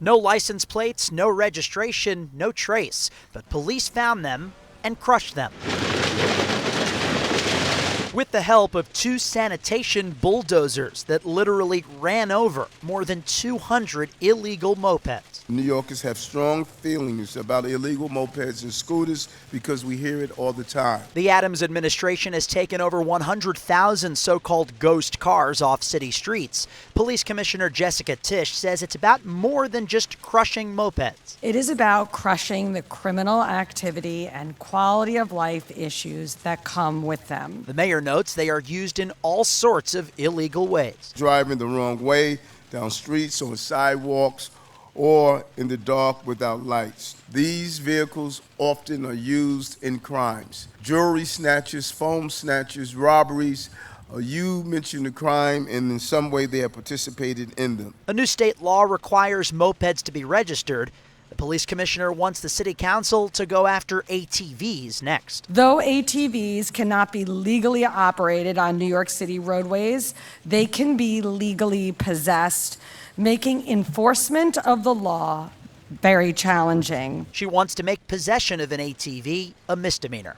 No license plates, no registration, no trace, but police found them and crushed them. With the help of 2 sanitation bulldozers that literally ran over more than 200 illegal mopeds. New Yorkers have strong feelings about illegal mopeds and scooters because we hear it all the time. The Adams administration has taken over 100,000 so-called ghost cars off city streets. Police Commissioner Jessica Tisch says it's about more than just crushing mopeds. It is about crushing the criminal activity and quality of life issues that come with them. The mayor notes they are used in all sorts of illegal ways. Driving the wrong way, down streets, on sidewalks, or in the dark without lights. These vehicles often are used in crimes. Jewelry snatches, phone snatches, robberies. You mentioned the crime, and in some way they have participated in them. A new state law requires mopeds to be registered. The police commissioner wants the city council to go after ATVs next. Though ATVs cannot be legally operated on New York City roadways, they can be legally possessed, making enforcement of the law very challenging. She wants to make possession of an ATV a misdemeanor.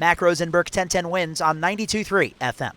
Mack Rosenberg, 1010 wins on 92.3 FM.